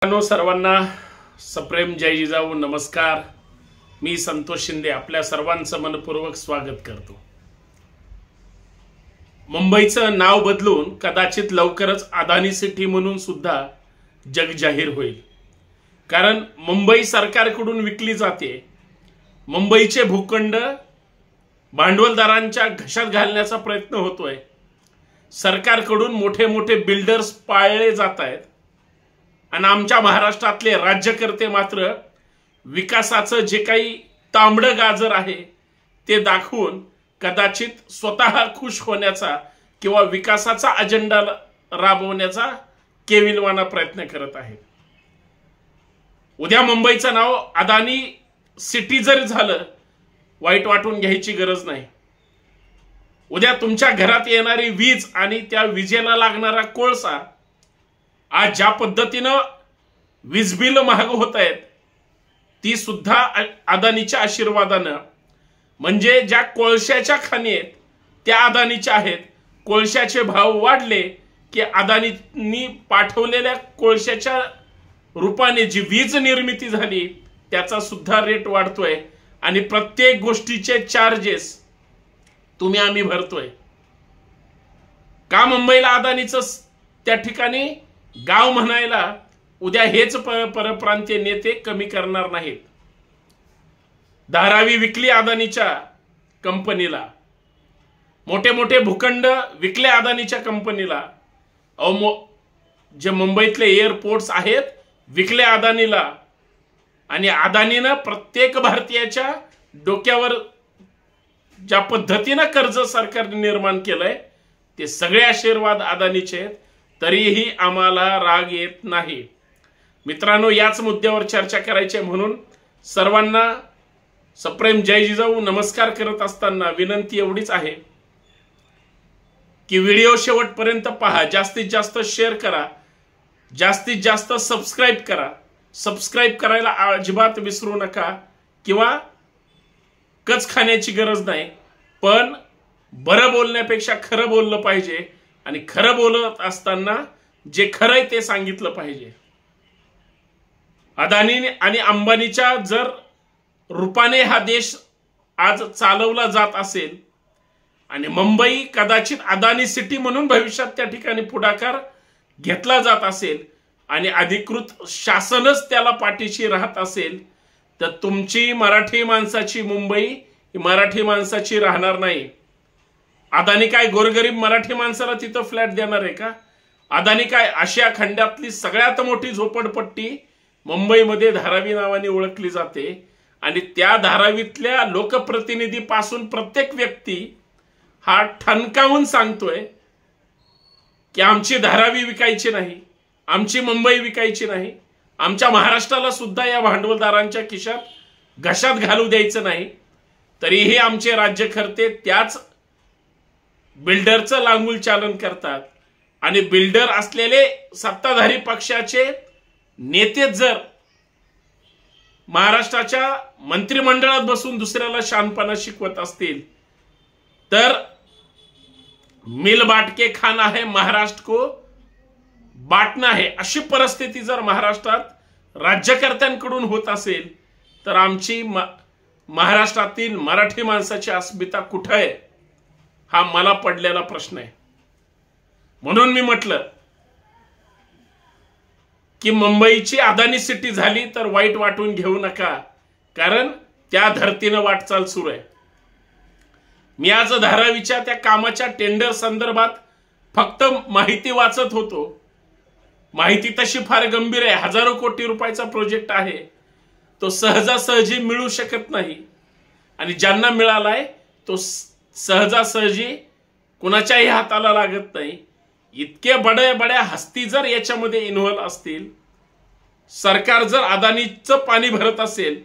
सर्वांना सप्रेम जय जिजाऊ नमस्कार। मी संतोष शिंदे आपल्या सर्वांचं मनपूर्वक स्वागत करतो। मुंबईचं नाव बदलून कदाचित लवकरच अदानी सिटी म्हणून सुद्धा जग जाहीर होईल, कारण मुंबई सरकारकडून विकली जाते। मुंबईचे भूखंड भांडवलदारांच्या घशात घालण्याचा प्रयत्न होतोय। सरकारकडून मोठे मोठे बिल्डर्स पाळले जात आहेत आणि आमच्या महाराष्ट्रातले राज्यकर्ते मात्र विकासाचं जे काही तांबडं गाजर आहे ते दाखवून कदाचित स्वतः खुश होण्याचा किंवा विकासाचा अजेंडा राबवण्याचा केविलवाना प्रयत्न करत आहेत। उद्या मुंबईचं नाव अदानी सिटी जरी झालं, वाईट वाटून घ्यायची गरज नाही। उद्या तुमच्या घरात येणारी वीज आणि त्या विजेला लागणारा कोळसा, आज ज्या पद्धतीनं वीज बिल महाग होत आहेत ती सुद्धा अदानीच्या आशीर्वादानं, म्हणजे ज्या कोळशाच्या खाणी आहेत त्या अदानीच्या आहेत। कोळशाचे भाव वाढले की अदानींनी पाठवलेल्या कोळशाच्या रूपाने जी वीज निर्मिती झाली त्याचा सुद्धा रेट वाढतोय आणि प्रत्येक गोष्टीचे चार्जेस तुम्ही आम्ही भरतोय। का मुंबईला अदानीचं त्या ठिकाणी गाव म्हणायला उद्या हेच परप्रांतीय नेते कमी करणार नाहीत। धारावी विकली अदानीच्या कंपनीला, मोठे मोठे भूखंड विकले अदानीच्या कंपनीला, जे मुंबईतले एअरपोर्ट्स आहेत विकले अदानीला, आणि अदानीनं प्रत्येक भारतीयाच्या डोक्यावर ज्या पद्धतीनं कर्ज सरकारने निर्माण केलंय ते सगळे आशीर्वाद अदानीचे आहेत, तरीही आम्हाला राग येत नाही। मित्रांनो, याच मुद्द्यावर चर्चा करायची म्हणून सर्वांना सप्रेम जय जिजाऊ नमस्कार करत असताना विनंती एवढीच आहे की व्हिडिओ शेवटपर्यंत पहा, जास्तीत जास्त शेअर करा, जास्तीत जास्त सबस्क्राइब करा। सबस्क्राइब करायला अजिबात विसरू नका, किंवा कच खाण्याची गरज नाही, पण बरं बोलण्यापेक्षा खरं बोललं पाहिजे आणि खरं बोलत असताना जे खरं आहे ते सांगितलं पाहिजे। अदानी आणि अंबानीच्या जर रूपाने हा देश आज चालवला जात असेल आणि मुंबई कदाचित अदानी सिटी म्हणून भविष्यात त्या ठिकाणी पुढाकार घेतला जात असेल आणि अधिकृत शासनच त्याला पाठीशी राहत असेल, तर तुमची मराठी माणसाची मुंबई ही मराठी माणसाची राहणार नाही। अदानी काय गोरगरीब मराठी माणसाला तिथं फ्लॅट देणार आहे का? अदानी काय आशिया खंडातली सगळ्यात मोठी झोपडपट्टी मुंबईमध्ये धारावी नावाने ओळखली जाते, आणि त्या धारावीतल्या लोकप्रतिनिधी पासून प्रत्येक व्यक्ती हा ठणकावून सांगतोय की आमची धारावी विकायची नाही, आमची मुंबई विकायची नाही, आमच्या महाराष्ट्राला सुद्धा या भांडवलदारांच्या खिशात घशात घालू द्यायचं नाही। तरीही आमचे राज्यकर्ते त्याच बिल्डरचं लांगुल चालन करतात, आणि बिल्डर असलेले सत्ताधारी पक्षाचे नेते जर महाराष्ट्राच्या मंत्रिमंडळात बसून दुसऱ्याला शानपणा शिकवत असतील तर मिल बांटके खाना है महाराष्ट्र को बांटना है, अशी परिस्थिती जर महाराष्ट्रात राज्यकर्त्यांकडून होत असेल तर आमची महाराष्ट्रातील मराठी माणसाची अस्मिता कुठे आहे हा मला पडलेला प्रश्न आहे। म्हणून मी म्हटलं की मुंबईची अदानी सिटी झाली तर वाईट वाटून घेऊ नका, कारण त्या धर्तीनं वाटचाल सुरू आहे। मी आज धारावीच्या त्या कामाच्या टेंडर संदर्भात फक्त माहिती वाचत होतो। माहिती तशी फार गंभीर आहे, हजारो कोटी रुपयाचा प्रोजेक्ट आहे, तो सहजासहजी मिळू शकत नाही, आणि ज्यांना मिळालाय तो सहजासहजी कुणाच्याही हाताला लागत नाही। इतके बड्या हस्ती जर याच्यामध्ये इन्व्हॉल्व असतील, सरकार जर अदानीचं पाणी भरत असेल,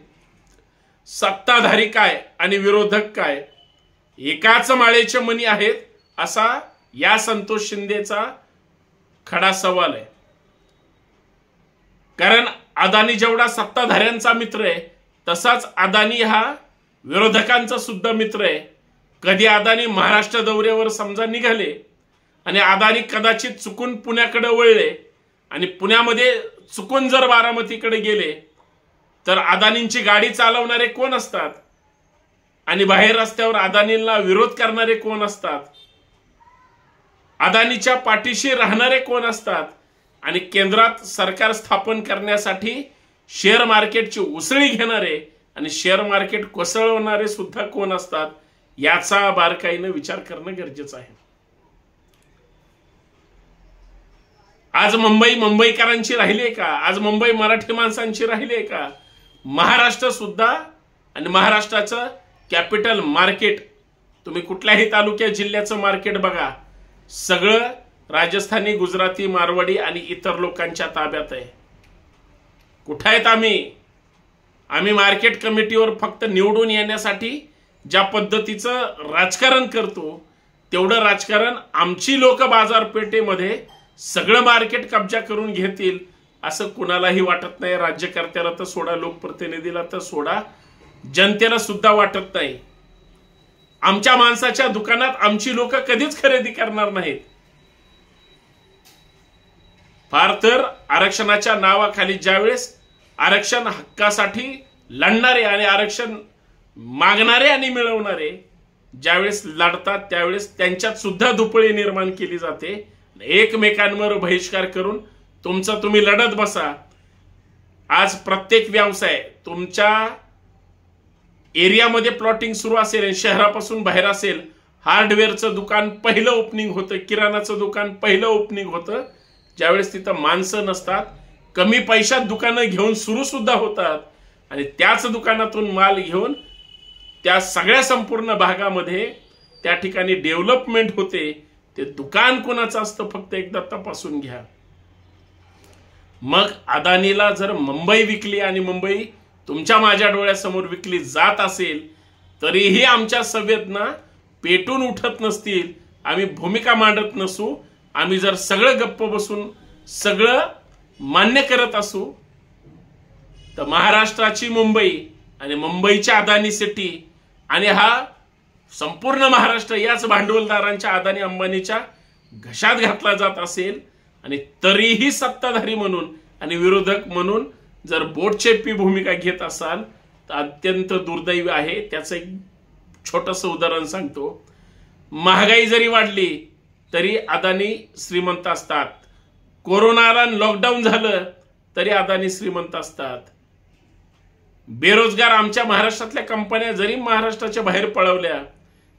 सत्ताधारी काय आणि विरोधक काय एकाच माळेचे मणी आहेत, असा या संतोष शिंदेचा खडा सवाल आहे। कारण अदानी जेवढा सत्ताधाऱ्यांचा मित्र आहे तसाच अदानी हा विरोधकांचा सुद्धा मित्र आहे। कधी अदानी महाराष्ट्र दौऱ्यावर समजा निघाले आणि अदानी कदाचित चुकून पुण्याकडे वळले आणि पुण्यामध्ये चुकून जर बारामतीकडे गेले तर अदानींची गाडी चालवणारे कोण असतात आणि बाहेर रस्त्यावर अदानींना विरोध करणारे कोण असतात, अदानीच्या पाठीशी राहणारे कोण असतात आणि केंद्रात सरकार स्थापन करण्यासाठी शेअर मार्केटची उसळी घेणारे आणि शेअर मार्केट कोसळवणारे सुद्धा कोण असतात याचा बारकाईने विचार करणं गरजेचं आहे. आज मुंबई मुंबईकरांची राहिली आहे का? आज मुंबई मराठी माणसांची राहिली आहे का? महाराष्ट्र सुद्धा आणि महाराष्ट्राचं कॅपिटल मार्केट, तुम्ही कुठल्याही तालुक्या जिल्ह्याचं मार्केट बघा, सगळं राजस्थानी, गुजराती, मारवाडी आणि इतर लोकांच्या ताब्यात आहे. कुठे आहेत आम्ही मार्केट कमिटीवर फक्त निवडून येण्यासाठी ज्या पद्धतीचं राजकारण करतो तेवढं राजकारण आमची लोक बाजारपेठेमध्ये सगळं मार्केट कब्जा करून घेतील असं कुणालाही वाटत नाही. राज्यकर्त्याला तर सोडा, लोकप्रतिनिधीला तर सोडा, जनतेला सुद्धा वाटत नाही. आमच्या माणसाच्या दुकानात आमची लोक कधीच खरेदी करणार नाहीत. फार तर आरक्षणाच्या नावाखाली ज्यावेळेस आरक्षण हक्कासाठी लढणारे आणि आरक्षण मागणारे आणि मिळवणारे ज्यावेळेस लढतात त्यावेळेस त्यांच्यात सुद्धा दुपळी निर्माण केली जाते. एकमेकांवर बहिष्कार करून तुमचं तुम्ही लढत बसा. आज प्रत्येक व्यवसाय तुमच्या एरियामध्ये प्लॉटिंग सुरू असेल आणि शहरापासून बाहेर असेल, हार्डवेअरचं दुकान पहिलं ओपनिंग होतं, किराणाचं दुकान पहिलं ओपनिंग होतं ज्यावेळेस तिथं माणसं नसतात, कमी पैशात दुकानं घेऊन सुरू सुद्धा होतात आणि त्याच दुकानातून माल घेऊन त्या सगळ्या संपूर्ण भागामध्ये त्या ठिकाणी डेव्हलपमेंट होते. ते दुकान कोणाचं असतं फक्त एकदा तपासून घ्या. मग अदानीला जर मुंबई विकली आणि मुंबई तुमच्या माझ्या डोळ्यासमोर विकली जात असेल तरीही आमच्या संवेदना पेटून उठत नसतील, आम्ही भूमिका मांडत नसू, आम्ही जर सगळं गप्प बसून सगळं मान्य करत असू तर महाराष्ट्राची मुंबई आणि मुंबईच्या अदानी सिटी आणि हा संपूर्ण महाराष्ट्र याच भांडवलदारांच्या अदानी अंबानीच्या घशात घातला जात असेल आणि तरीही सत्ताधारी म्हणून आणि विरोधक म्हणून जर बोटचेपी भूमिका घेत असाल तर अत्यंत दुर्दैवी आहे. त्याचं एक छोटंसं उदाहरण सांगतो. महागाई जरी वाढली तरी अदानी श्रीमंत असतात. कोरोनाला लॉकडाऊन झालं तरी अदानी श्रीमंत असतात. बेरोजगार आमच्या महाराष्ट्रातल्या कंपन्या जरी महाराष्ट्राच्या बाहेर पळवल्या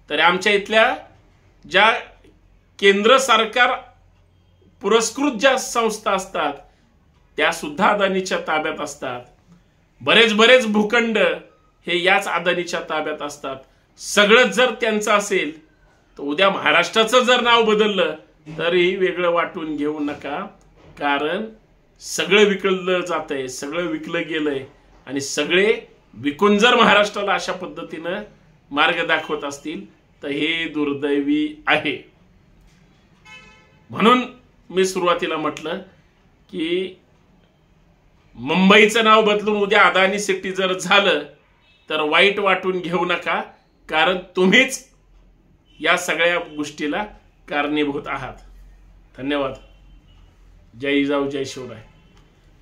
तरी आमच्या इथल्या ज्या केंद्र सरकार पुरस्कृत ज्या संस्था असतात त्या सुद्धा अदानीच्या ताब्यात असतात. बरेच भूखंड हे याच अदानीच्या ताब्यात असतात. सगळं जर त्यांचं असेल तर उद्या महाराष्ट्राचं जर नाव बदललं तरी वेगळं वाटून घेऊ नका, कारण सगळं विकलं जातंय, सगळं विकलं गेलंय आणि सगळे विकून जर महाराष्ट्राला अशा पद्धतीनं मार्ग दाखवत असतील तर हे दुर्दैवी आहे. म्हणून मी सुरुवातीला म्हटलं की मुंबईचं नाव बदलून उद्या अदानी सिटी जर झालं तर वाईट वाटून घेऊ नका, कारण तुम्हीच या सगळ्या गोष्टीला कारणीभूत आहात. धन्यवाद. जय जिजाऊ, जय शिवराय.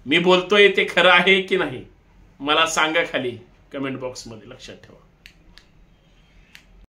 मी बोलतोय ते खरं आहे की नाही मला सांगा खाली कमेंट बॉक्समध्ये. लक्षात ठेवा.